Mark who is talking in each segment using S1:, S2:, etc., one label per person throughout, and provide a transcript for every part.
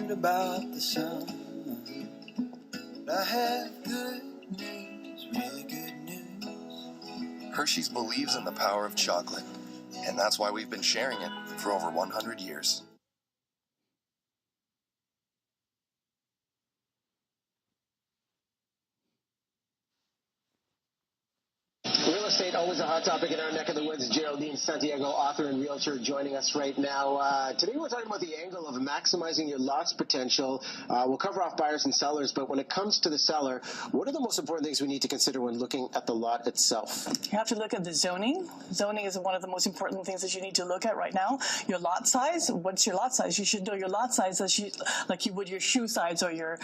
S1: worried about the sun. I have good news, really good news.
S2: Hershey's believes in the power of chocolate, and that's why we've been sharing it for over 100 years.
S3: Real estate, always a hot topic in our neck of the woods. Geraldine Santiago, author and realtor, joining us right now. Today we're talking about the angle of maximizing your lot's potential. We'll cover off buyers and sellers, but when it comes to the seller, what are the most important things we need to consider when looking at the lot itself?
S4: You have to look at the zoning. Zoning is one of the most important things that you need to look at right now. Your lot size. What's your lot size? You should know your lot size like you would your shoe size or your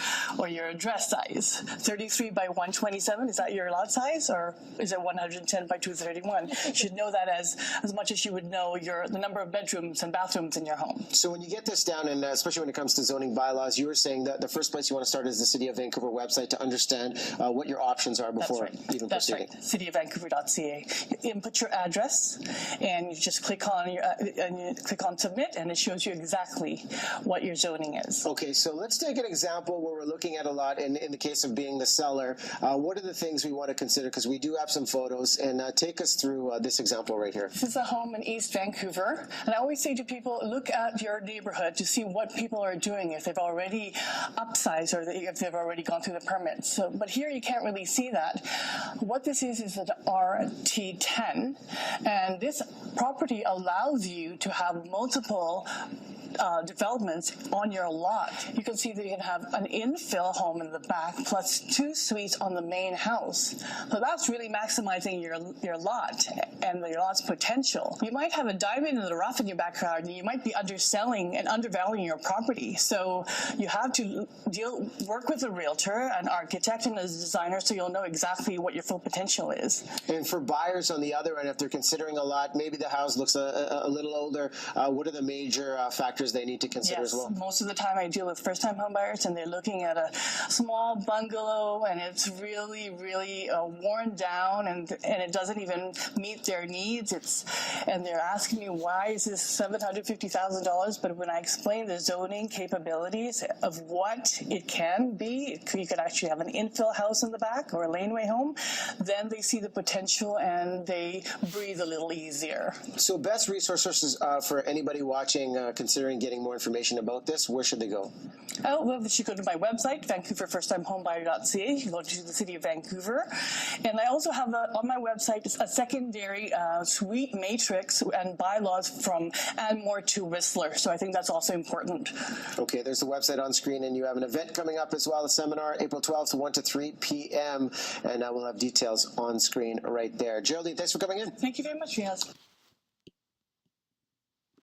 S4: dress size. 33 by 127, is that your lot size, or is it 110 by 231? You should know that as much as you would know the number of bedrooms and bathrooms in your home.
S3: So when you get this down, and especially when it comes to zoning bylaws, you were saying that the first place you want to start is the City of Vancouver website to understand what your options are before even proceeding.
S4: That's right. cityofvancouver.ca. You input your address, and you just click on submit, and it shows you exactly what your zoning is.
S3: Okay, so let's take an example where we're looking at a lot. In the case of being the seller, what are the things we want to consider? Because we do have some photos, and take us through this example right here.
S4: This is a home in East Vancouver, and I always say to people, look at your neighborhood to see what people are doing, if they've already upsized or if they've already gone through the permits. But here you can't really see that. What this is an RT10, and this property allows you to have multiple developments on your lot. You can see that you can have an infill home in the back plus 2 suites on the main house. So that's really maximizing your lot and your lot's potential. You might have a diamond in the rough in your backyard, and you might be underselling and undervaluing your property. So you have to work with a realtor, an architect, and a designer, so you'll know exactly what your full potential is.
S3: And for buyers on the other end, if they're considering a lot, maybe the house looks a little older, what are the major factors they need to consider as well?
S4: Most of the time I deal with first-time home buyers, and they're looking at a small bungalow, and it's really, really worn down, and it doesn't even meet their needs. And they're asking me, why is this $750,000? But when I explain the zoning capabilities of what it can be, you could actually have an infill house in the back or a laneway home, then they see the potential and they breathe a little easier.
S3: So best resources for anybody watching considering getting more information about this, where should they go?
S4: Oh, well, you should go to my website, vancouverfirsttimehomebuyer.ca. You can go to the City of Vancouver. And I also have on my website a secondary suite matrix and bylaws from Anmore to Whistler. So I think that's also important.
S3: Okay, there's the website on screen, and you have an event coming up as well, a seminar, April 12th, 1 to 3 p.m., and we'll have details on screen right there. Geraldine, thanks for coming in.
S4: Thank you very much, Riaz.